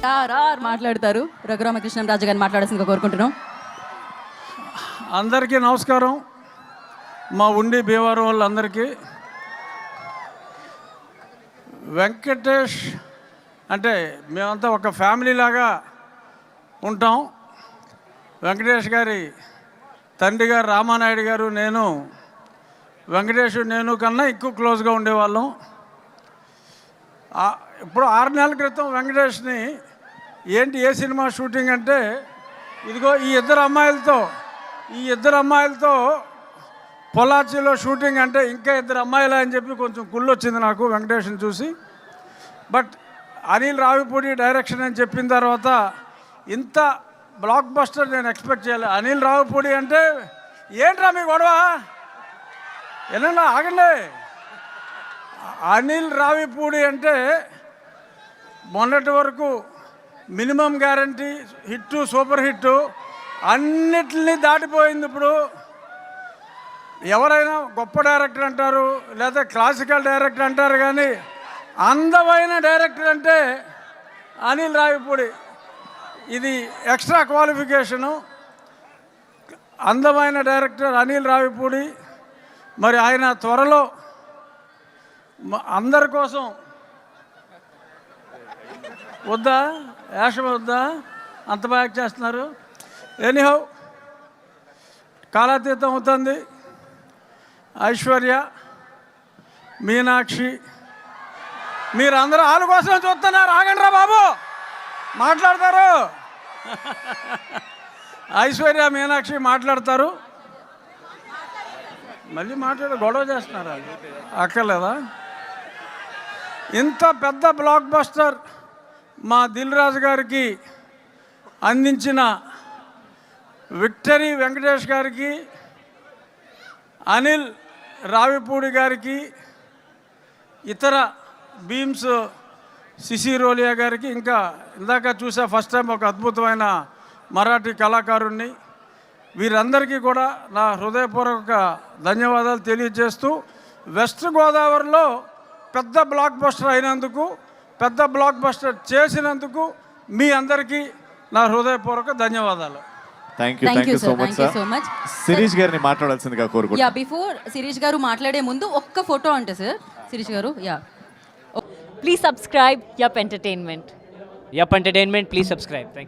మాట్లాడతారు. రఘురామకృష్ణంరాజు గారిని మాట్లాడాల్సిందిగా కోరుకుంటున్నాం. అందరికీ నమస్కారం. మా ఉండి భీమవరం వాళ్ళందరికీ. వెంకటేష్ అంటే మేమంతా ఒక ఫ్యామిలీ లాగా ఉంటాం. వెంకటేష్ గారి తండ్రి గారు రామానాయుడు గారు, వెంకటేష్ నేను కన్నా ఎక్కువ క్లోజ్గా ఉండేవాళ్ళం. ఇప్పుడు 6 నెలల క్రితం వెంకటేష్ని ఏంటి ఏ సినిమా షూటింగ్ అంటే, ఇదిగో ఈ ఇద్దరు అమ్మాయిలతో పొలాచిలో షూటింగ్ అంటే ఇంకా 2 అమ్మాయిలు అని చెప్పి కొంచెం కుళ్ళు వచ్చింది నాకు వెంకటేష్ని చూసి. బట్ అనిల్ రావిపూడి డైరెక్షన్ అని చెప్పిన తర్వాత ఇంత బ్లాక్ బస్టర్ నేను ఎక్స్పెక్ట్ చేయలేదు. అనిల్ రావిపూడి అంటే ఏంట్రా మీ గొడవ, ఏనన్నా ఆగండి. అనిల్ రావిపూడి అంటే మొన్నటి వరకు minimum guarantee hit, super hit అన్నిటినీ దాటిపోయింది. ఇప్పుడు ఎవరైనా గొప్ప డైరెక్టర్ అంటారు, లేదా క్లాసికల్ డైరెక్టర్ అంటారు, కానీ అందమైన డైరెక్టర్ అంటే అనిల్ రావిపూడి. ఇది ఎక్స్ట్రా క్వాలిఫికేషను. అందమైన డైరెక్టర్ అనిల్ రావిపూడి. మరి ఆయన త్వరలో అందరి కోసం వద్దా యాషం వద్దా అంత బాగా చేస్తున్నారు. ఎనీహౌ కాలాతీతం అవుతుంది. ఐశ్వర్య, మీనాక్షి, మీరందరూ వాళ్ళ కోసం చూస్తున్నారు. ఆగండి రా బాబు, మాట్లాడతారు. ఐశ్వర్య, మీనాక్షి మాట్లాడతారు. మళ్ళీ గొడవ చేస్తున్నారా? అక్కర్లేదా? ఇంత పెద్ద బ్లాక్ బస్టర్ మా దిల్ రాజు గారికి అందించిన విక్టరీ వెంకటేష్ గారికి, అనిల్ రావిపూడి గారికి, ఇతర బీమ్స్ సిసిరోలియా గారికి, ఇంకా ఇందాక చూసా ఫస్ట్ టైం ఒక అద్భుతమైన మరాఠీ కళాకారుణ్ణి, వీరందరికీ కూడా నా హృదయపూర్వక ధన్యవాదాలు తెలియజేస్తూ, వెస్ట్ గోదావరిలో పెద్ద బ్లాక్ బస్టర్ అయినందుకు, పెద్ద బ్లాక్ బస్టర్ చేసినందుకు మీ అందరికీ నా హృదయపూర్వక ధన్యవాదాలు. Thank you so much. Shirish గారిని మాట్లాడాల్సిందిగా కోరుకుంటున్నాను. యా, బిఫోర్ శిరీష్ గారు మాట్లాడే ముందు ఒక్క ఫోటో అంటే సార్ శిరీష్ గారు. Yeah, please subscribe yup entertainment. Yup Entertainment, please subscribe. Thank you.